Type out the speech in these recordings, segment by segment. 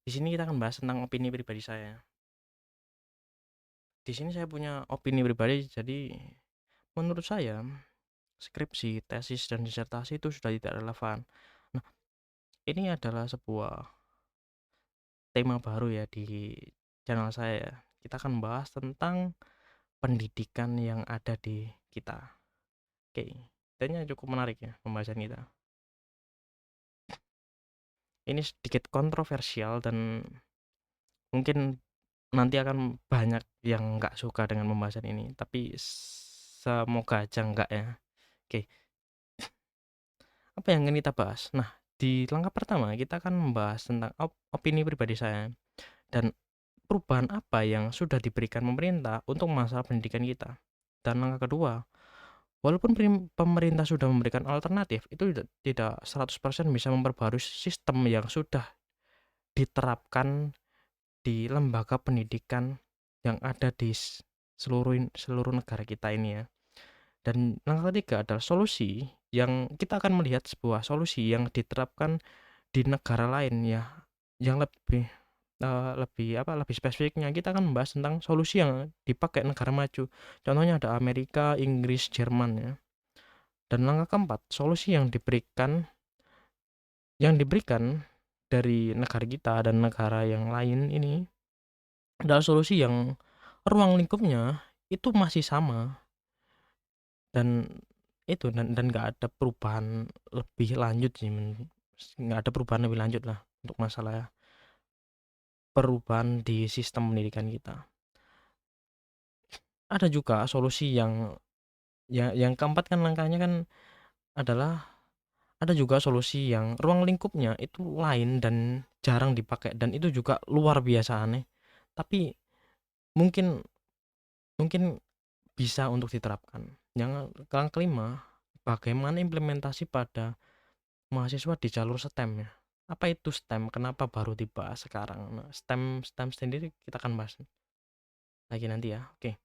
Di sini kita akan bahas tentang opini pribadi saya. Di sini saya punya opini pribadi, jadi menurut saya skripsi, tesis, dan disertasi itu sudah tidak relevan. Nah, ini adalah sebuah tema baru ya di channel saya ya. Kita akan bahas tentang pendidikan yang ada di kita. Oke, kayaknya cukup menarik ya pembahasan kita. Ini sedikit kontroversial dan mungkin nanti akan banyak yang nggak suka dengan pembahasan ini, tapi semoga aja enggak ya. Oke, apa yang ingin kita bahas? Nah, di langkah pertama kita akan membahas tentang opini pribadi saya dan perubahan apa yang sudah diberikan pemerintah untuk masalah pendidikan kita. Dan langkah kedua, walaupun pemerintah sudah memberikan alternatif, itu tidak 100% bisa memperbarui sistem yang sudah diterapkan di lembaga pendidikan yang ada di seluruh seluruh negara kita ini ya. Dan langkah ketiga adalah solusi yang kita akan melihat sebuah solusi yang diterapkan di negara lain ya, yang lebih lebih spesifiknya kita akan membahas tentang solusi yang dipakai negara maju. Contohnya ada Amerika, Inggris, Jerman ya. Dan langkah keempat, solusi yang diberikan dari negara kita dan negara yang lain ini adalah solusi yang ruang lingkupnya itu masih sama dan dan nggak ada perubahan lebih lanjut sih, nggak ada perubahan lebih lanjut lah untuk masalah perubahan di sistem pendidikan kita. Ada juga solusi yang keempat kan langkahnya kan adalah ada juga solusi yang ruang lingkupnya itu lain dan jarang dipakai dan itu juga luar biasa aneh. Tapi mungkin mungkin bisa untuk diterapkan. Yang kelima, bagaimana implementasi pada mahasiswa di jalur STEM ya. Apa itu STEM? Kenapa baru dibahas sekarang? Nah, STEM sendiri kita akan bahas lagi nanti ya. Oke.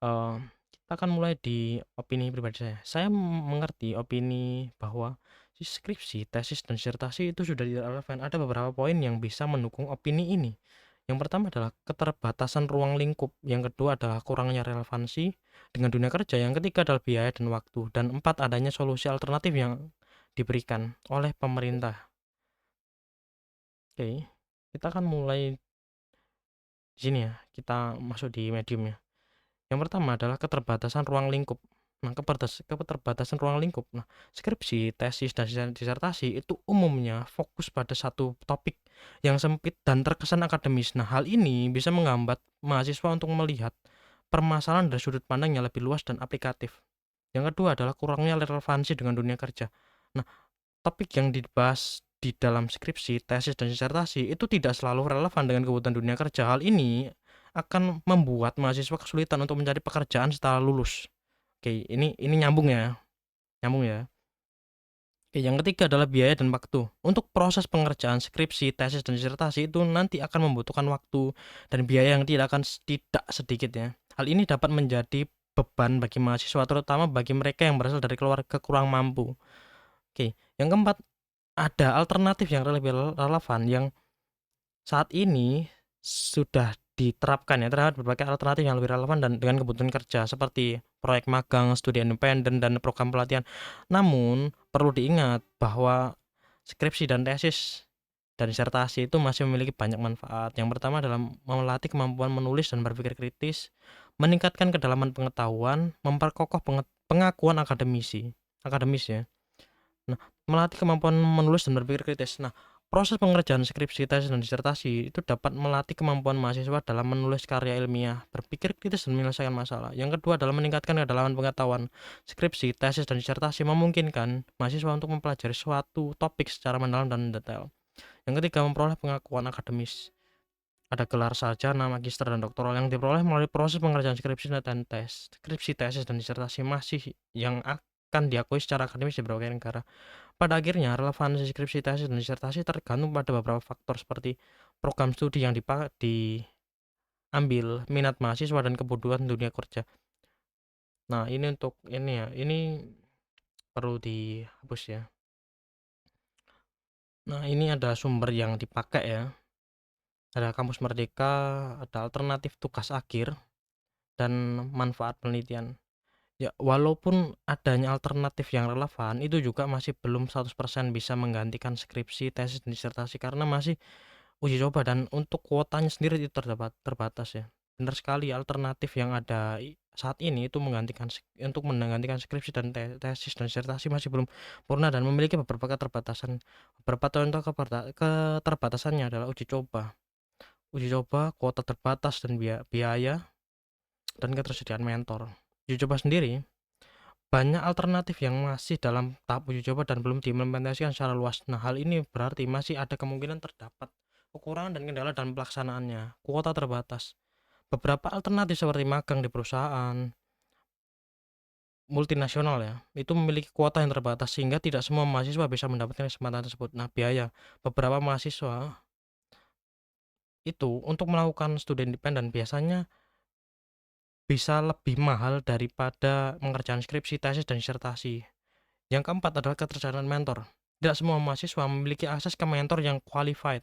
Eee, kita akan mulai di opini pribadi saya. Saya mengerti opini bahwa skripsi, tesis, dan disertasi itu sudah tidak relevan. Ada beberapa poin yang bisa mendukung opini ini. Yang pertama adalah keterbatasan ruang lingkup, yang kedua adalah kurangnya relevansi dengan dunia kerja, yang ketiga adalah biaya dan waktu, dan empat adanya solusi alternatif yang diberikan oleh pemerintah. Oke, kita akan mulai di sini ya, kita masuk di medium ya. Yang pertama adalah keterbatasan ruang lingkup. Nah, keterbatasan ruang lingkup. Nah, skripsi, tesis, dan disertasi itu umumnya fokus pada satu topik yang sempit dan terkesan akademis. Nah, hal ini bisa menghambat mahasiswa untuk melihat permasalahan dari sudut pandang yang lebih luas dan aplikatif. Yang kedua adalah kurangnya relevansi dengan dunia kerja. Nah, topik yang dibahas di dalam skripsi, tesis, dan disertasi itu tidak selalu relevan dengan kebutuhan dunia kerja. Hal ini akan membuat mahasiswa kesulitan untuk mencari pekerjaan setelah lulus. Oke, ini nyambung ya. Oke, yang ketiga adalah biaya dan waktu. Untuk proses pengerjaan skripsi, tesis, dan disertasi itu nanti akan membutuhkan waktu dan biaya yang tidak sedikit ya. Hal ini dapat menjadi beban bagi mahasiswa, terutama bagi mereka yang berasal dari keluarga kurang mampu. Oke, yang keempat, ada alternatif yang lebih relevan yang saat ini sudah diterapkan ya terhadap berbagai alternatif yang lebih relevan dan dengan kebutuhan kerja seperti proyek magang, studi independen, dan program pelatihan. Namun, perlu diingat bahwa skripsi dan tesis dan disertasi itu masih memiliki banyak manfaat. Yang pertama adalah melatih kemampuan menulis dan berpikir kritis, meningkatkan kedalaman pengetahuan, memperkokoh pengakuan akademis ya. Nah, melatih kemampuan menulis dan berpikir kritis. Nah, proses pengerjaan skripsi, tesis, dan disertasi itu dapat melatih kemampuan mahasiswa dalam menulis karya ilmiah, berpikir kritis, dan menyelesaikan masalah. Yang kedua adalah meningkatkan kedalaman pengetahuan. Skripsi, tesis, dan disertasi memungkinkan mahasiswa untuk mempelajari suatu topik secara mendalam dan detail. Yang ketiga, memperoleh pengakuan akademis. Ada gelar sarjana, magister, dan doktoral yang diperoleh melalui proses pengerjaan skripsi dan tes. Skripsi, tesis, dan disertasi masih yang akan diakui secara akademis di berbagai negara. Pada akhirnya, relevansi skripsi, tesis, dan disertasi tergantung pada beberapa faktor seperti program studi yang diambil, minat mahasiswa, dan kebutuhan dunia kerja. Nah, ini untuk ini ya, ini perlu dihapus ya. Nah, ini ada sumber yang dipakai ya. ada kampus merdeka, ada alternatif tugas akhir, dan manfaat penelitian. Ya, walaupun adanya alternatif yang relevan, itu juga masih belum 100% bisa menggantikan skripsi, tesis, dan disertasi karena masih uji coba dan untuk kuotanya sendiri itu terbatas ya. Benar sekali, alternatif yang ada saat ini itu untuk menggantikan skripsi dan tesis dan disertasi masih belum purna dan memiliki beberapa keterbatasan. Beberapa contoh keterbatasannya adalah uji coba, kuota terbatas dan biaya dan ketersediaan mentor. Uji coba sendiri banyak alternatif yang masih dalam tahap uji coba dan belum diimplementasikan secara luas. Nah, hal ini berarti masih ada kemungkinan terdapat kekurangan dan kendala dalam pelaksanaannya. Kuota terbatas. Beberapa alternatif seperti magang di perusahaan multinasional ya, itu memiliki kuota yang terbatas sehingga tidak semua mahasiswa bisa mendapatkan kesempatan tersebut. Nah, biaya. Beberapa mahasiswa itu untuk melakukan studi independen biasanya bisa lebih mahal daripada mengerjakan skripsi, tesis, dan disertasi. Yang keempat adalah ketersediaan mentor. Tidak semua mahasiswa memiliki akses ke mentor yang qualified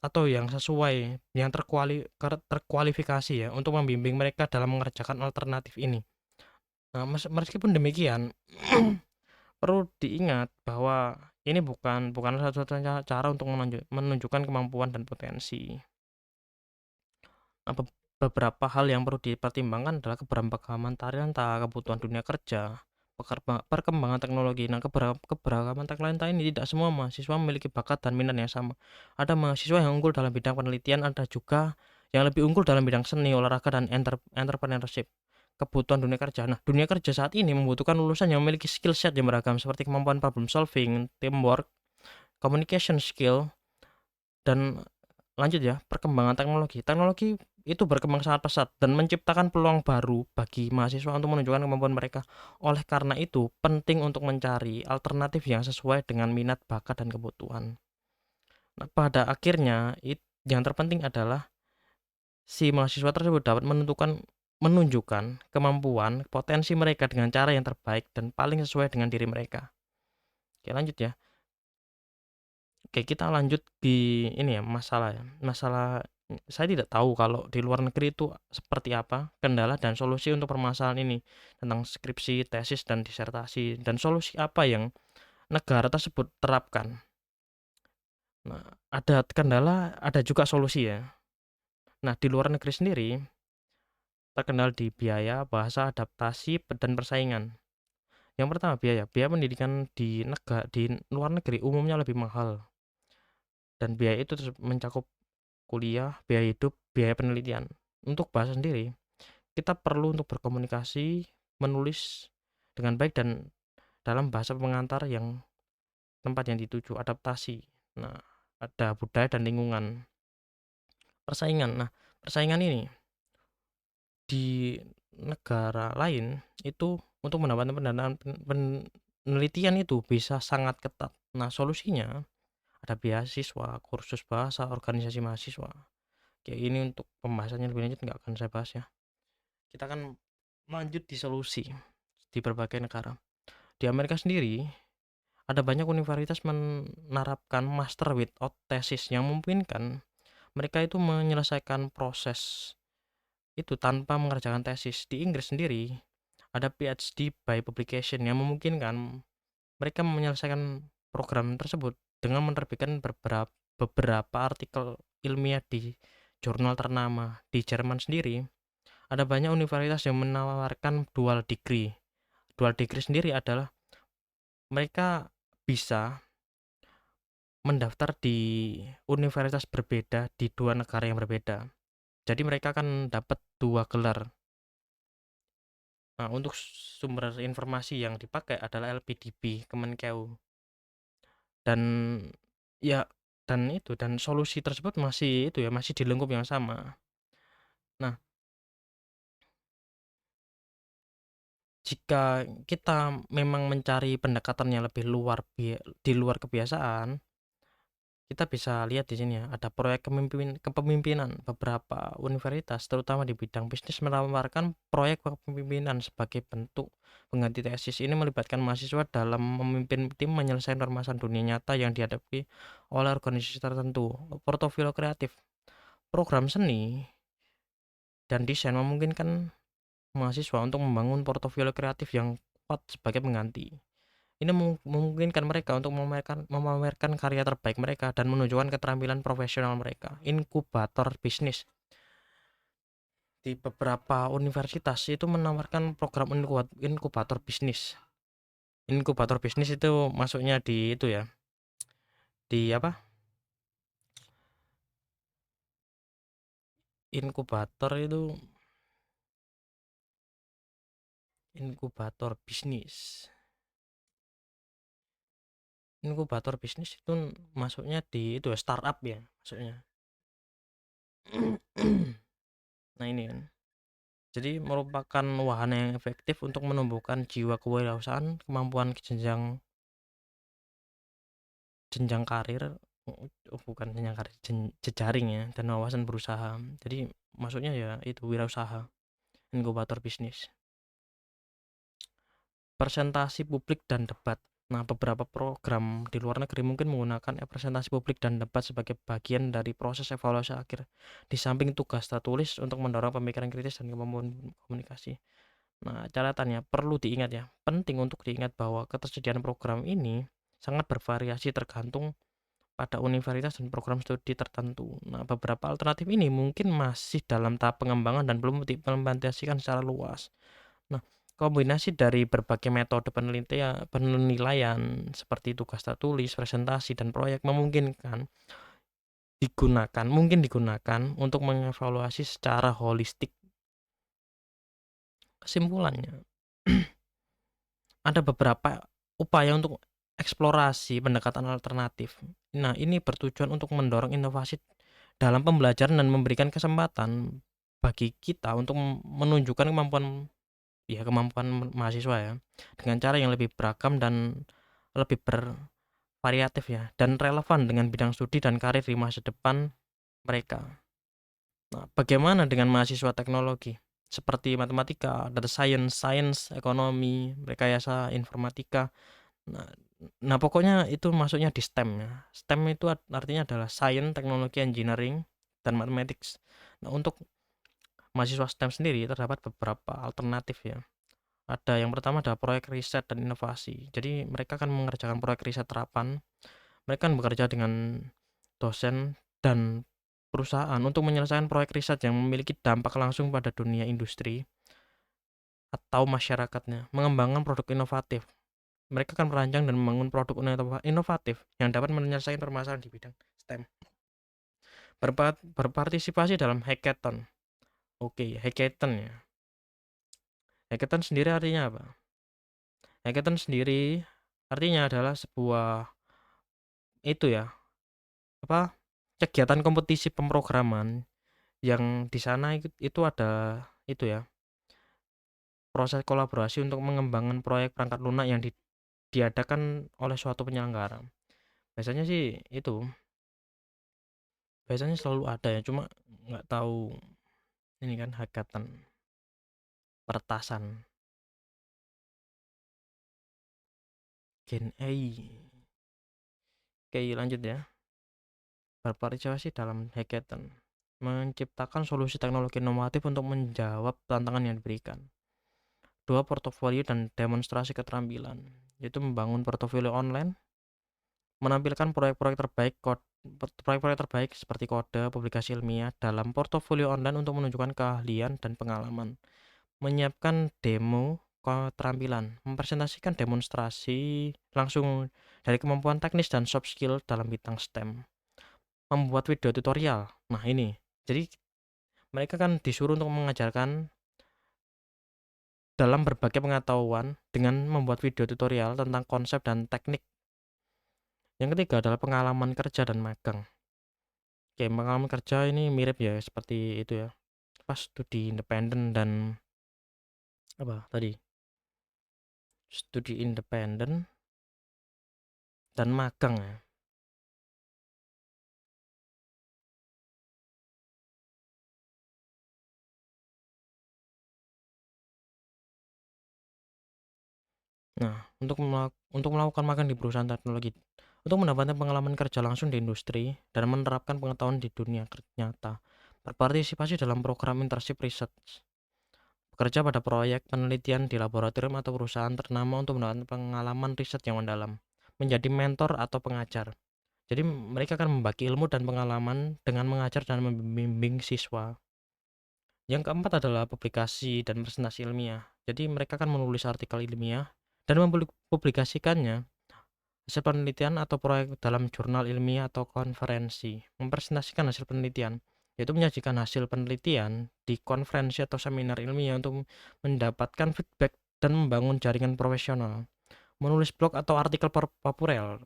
atau yang sesuai, yang terkualifikasi ya untuk membimbing mereka dalam mengerjakan alternatif ini. Nah, meskipun demikian, perlu diingat bahwa ini bukan satu-satunya cara untuk menunjukkan kemampuan dan potensi. Nah, beberapa hal yang perlu dipertimbangkan adalah keberagaman talenta, kebutuhan dunia kerja, perkembangan teknologi. Nah, keberagaman talenta ini tidak semua mahasiswa memiliki bakat dan minat yang sama. Ada mahasiswa yang unggul dalam bidang penelitian, ada juga yang lebih unggul dalam bidang seni, olahraga, dan entrepreneurship. Kebutuhan dunia kerja. Nah, dunia kerja saat ini membutuhkan lulusan yang memiliki skill set yang beragam seperti kemampuan problem solving, teamwork, communication skill, dan lanjut ya, perkembangan teknologi. Teknologi itu berkembang sangat pesat dan menciptakan peluang baru bagi mahasiswa untuk menunjukkan kemampuan mereka. Oleh karena itu, penting untuk mencari alternatif yang sesuai dengan minat, bakat, dan kebutuhan. Nah, pada akhirnya, yang terpenting adalah si mahasiswa tersebut dapat menunjukkan kemampuan, potensi mereka dengan cara yang terbaik dan paling sesuai dengan diri mereka. Oke, lanjut ya. Oke, kita lanjut di ini ya, masalah saya tidak tahu kalau di luar negeri itu seperti apa kendala dan solusi untuk permasalahan ini tentang skripsi, tesis, dan disertasi, dan solusi apa yang negara tersebut terapkan. Nah, ada kendala, ada juga solusi ya. Nah, di luar negeri sendiri terkenal di biaya, bahasa, adaptasi, dan persaingan. Yang pertama biaya. Biaya pendidikan di luar negeri umumnya lebih mahal dan biaya itu mencakup kuliah, biaya hidup, biaya penelitian. Untuk bahasa sendiri, kita perlu untuk berkomunikasi, menulis dengan baik dan dalam bahasa pengantar yang tempat yang dituju, adaptasi. Nah, ada budaya dan lingkungan. Persaingan. Nah, persaingan ini di negara lain itu untuk mendapatkan pendanaan penelitian itu bisa sangat ketat. Nah, solusinya ada beasiswa, kursus bahasa, organisasi mahasiswa. Kayak ini untuk pembahasannya lebih lanjut nggak akan saya bahas ya. Kita akan lanjut di solusi di berbagai negara. Di Amerika sendiri, ada banyak universitas menerapkan master without thesis yang memungkinkan mereka itu menyelesaikan proses itu tanpa mengerjakan tesis. Di Inggris sendiri, ada PhD by publication yang memungkinkan mereka menyelesaikan program tersebut dengan menerbitkan beberapa artikel ilmiah di jurnal ternama. Di Jerman sendiri, ada banyak universitas yang menawarkan dual degree. Dual degree sendiri adalah mereka bisa mendaftar di universitas berbeda di dua negara yang berbeda. Jadi mereka akan dapat dua gelar. Nah, untuk sumber informasi yang dipakai adalah LPDB Kemenkeu. Dan ya dan solusi tersebut masih itu ya, masih di lingkup yang sama. Nah, jika kita memang mencari pendekatan yang lebih di luar kebiasaan, kita bisa lihat di sini ya, ada proyek kepemimpinan. Beberapa universitas, terutama di bidang bisnis, menawarkan proyek kepemimpinan sebagai bentuk pengganti tesis. Ini melibatkan mahasiswa dalam memimpin tim menyelesaikan permasalahan dunia nyata yang dihadapi oleh organisasi tertentu. Portofolio kreatif. Program seni dan desain memungkinkan mahasiswa untuk membangun portofolio kreatif yang kuat sebagai pengganti. Ini memungkinkan mereka untuk memamerkan karya terbaik mereka dan menunjukkan keterampilan profesional mereka. Inkubator bisnis di beberapa universitas itu menawarkan program inkubator bisnis. Inkubator bisnis itu masuknya di itu ya, di apa? Inkubator itu inkubator bisnis. Inkubator bisnis itu masuknya di itu ya, startup ya maksudnya. Nah ini kan. Jadi merupakan wahana yang efektif untuk menumbuhkan jiwa kewirausahaan, kemampuan jenjang karir, bukan jenjang karir, jejaring ya, dan wawasan berusaha. Jadi maksudnya ya itu wirausaha, inkubator bisnis. Presentasi publik dan debat. Nah, beberapa program di luar negeri mungkin menggunakan presentasi publik dan debat sebagai bagian dari proses evaluasi akhir, di samping tugas tertulis untuk mendorong pemikiran kritis dan kemampuan komunikasi. Nah, catatannya perlu diingat ya, penting untuk diingat bahwa ketersediaan program ini sangat bervariasi tergantung pada universitas dan program studi tertentu. Nah, beberapa alternatif ini mungkin masih dalam tahap pengembangan dan belum diimplementasikan secara luas. Nah, kombinasi dari berbagai metode penilaian seperti tugas tertulis, presentasi, dan proyek mungkin digunakan untuk mengevaluasi secara holistik. Kesimpulannya, ada beberapa upaya untuk eksplorasi pendekatan alternatif. Nah, ini bertujuan untuk mendorong inovasi dalam pembelajaran dan memberikan kesempatan bagi kita untuk menunjukkan kemampuan mahasiswa ya, dengan cara yang lebih beragam dan lebih bervariatif ya, dan relevan dengan bidang studi dan karir di masa depan mereka. Nah, bagaimana dengan mahasiswa teknologi seperti matematika, data science, sains, ekonomi, rekayasa informatika? Nah, pokoknya itu masuknya di STEM ya. STEM itu artinya adalah Science, Technology, Engineering, dan Mathematics. Nah, untuk mahasiswa STEM sendiri terdapat beberapa alternatif ya. Ada yang pertama adalah proyek riset dan inovasi. Jadi mereka akan mengerjakan proyek riset terapan. Mereka akan bekerja dengan dosen dan perusahaan untuk menyelesaikan proyek riset yang memiliki dampak langsung pada dunia industri atau masyarakatnya. Mengembangkan produk inovatif. Mereka akan merancang dan membangun produk inovatif yang dapat menyelesaikan permasalahan di bidang STEM. Berpartisipasi dalam hackathon. Oke, hackathon ya. Hackathon sendiri artinya apa? Hackathon sendiri artinya adalah sebuah itu ya, apa? Kegiatan kompetisi pemrograman yang di sana itu ada itu ya, proses kolaborasi untuk mengembangkan proyek perangkat lunak yang diadakan oleh suatu penyelenggara. Biasanya sih itu, biasanya selalu ada ya, cuma nggak tahu ini kan hackathon pertasan Gen AI. Oke, lanjut ya. Berpartisipasi dalam hackathon menciptakan solusi teknologi inovatif untuk menjawab tantangan yang diberikan. Dua, portofolio dan demonstrasi keterampilan, yaitu membangun portofolio online, menampilkan proyek-proyek terbaik seperti kode, publikasi ilmiah dalam portofolio online untuk menunjukkan keahlian dan pengalaman. Menyiapkan demo keterampilan, mempresentasikan demonstrasi langsung dari kemampuan teknis dan soft skill dalam bidang STEM. Membuat video tutorial. Nah, ini. Jadi mereka kan disuruh untuk mengajarkan dalam berbagai pengetahuan dengan membuat video tutorial tentang konsep dan teknik. Yang ketiga adalah pengalaman kerja dan magang. Oke, pengalaman kerja ini mirip ya seperti itu ya. Pas studi independen dan apa tadi? Studi independen dan magang ya. Nah, untuk melakukan magang di perusahaan teknologi, untuk mendapatkan pengalaman kerja langsung di industri dan menerapkan pengetahuan di dunia nyata. berpartisipasi dalam program internship riset, bekerja pada proyek penelitian di laboratorium atau perusahaan ternama untuk mendapatkan pengalaman riset yang mendalam, menjadi mentor atau pengajar. Jadi mereka akan membagi ilmu dan pengalaman dengan mengajar dan membimbing siswa. Yang keempat adalah publikasi dan presentasi ilmiah. Jadi mereka akan menulis artikel ilmiah dan mempublikasikannya hasil penelitian atau proyek dalam jurnal ilmiah atau konferensi. Mempresentasikan hasil penelitian, yaitu menyajikan hasil penelitian di konferensi atau seminar ilmiah untuk mendapatkan feedback dan membangun jaringan profesional. Menulis blog atau artikel populer,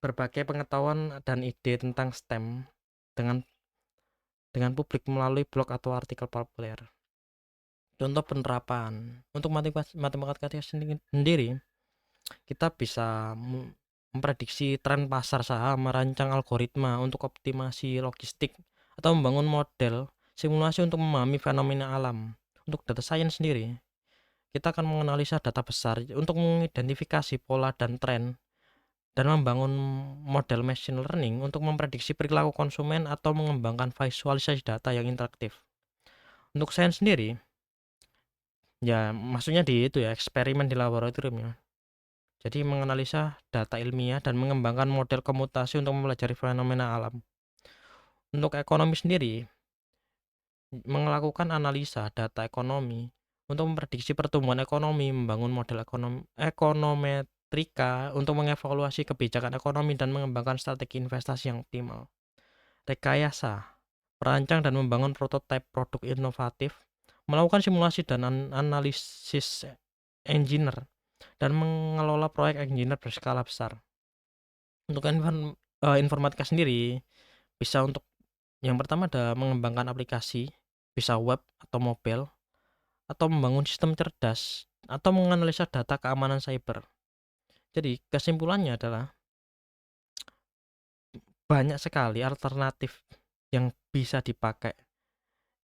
berbagai pengetahuan dan ide tentang STEM dengan publik melalui blog atau artikel populer. Contoh penerapan untuk matematika sendiri, kita bisa memprediksi tren pasar saham, merancang algoritma untuk optimasi logistik, atau membangun model simulasi untuk memahami fenomena alam. Untuk data science sendiri, kita akan menganalisa data besar untuk mengidentifikasi pola dan tren, dan membangun model machine learning untuk memprediksi perilaku konsumen atau mengembangkan visualisasi data yang interaktif. Untuk sains sendiri, ya maksudnya di itu ya, eksperimen di laboratorium ya. Jadi menganalisa data ilmiah dan mengembangkan model komutasi untuk mempelajari fenomena alam. Untuk ekonomi sendiri, melakukan analisa data ekonomi untuk memprediksi pertumbuhan ekonomi, membangun model ekonometrika untuk mengevaluasi kebijakan ekonomi dan mengembangkan strategi investasi yang optimal. Rekayasa, merancang dan membangun prototipe produk inovatif, melakukan simulasi dan analisis engineer, dan mengelola proyek engineer berskala besar. Untuk informatika sendiri, bisa untuk yang pertama ada mengembangkan aplikasi, bisa web atau mobile, atau membangun sistem cerdas, atau menganalisa data keamanan cyber. Jadi kesimpulannya adalah banyak sekali alternatif yang bisa dipakai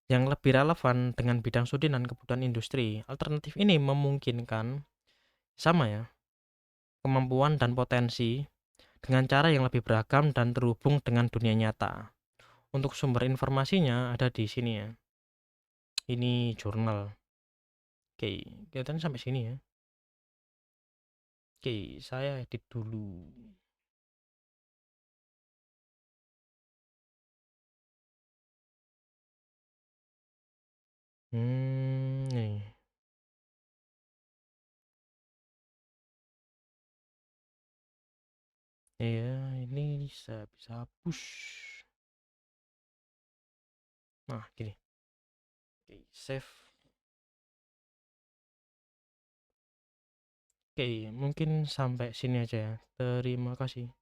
yang lebih relevan dengan bidang studi dan kebutuhan industri. Alternatif ini memungkinkan sama ya, kemampuan dan potensi dengan cara yang lebih beragam dan terhubung dengan dunia nyata. Untuk sumber informasinya ada di sini ya. Ini jurnal. Oke, kelihatan sampai sini ya. Oke, saya edit dulu. Nih. Ya, ini bisa hapus. Nah, gini. Oke, save. Oke, mungkin sampai sini aja ya. Terima kasih.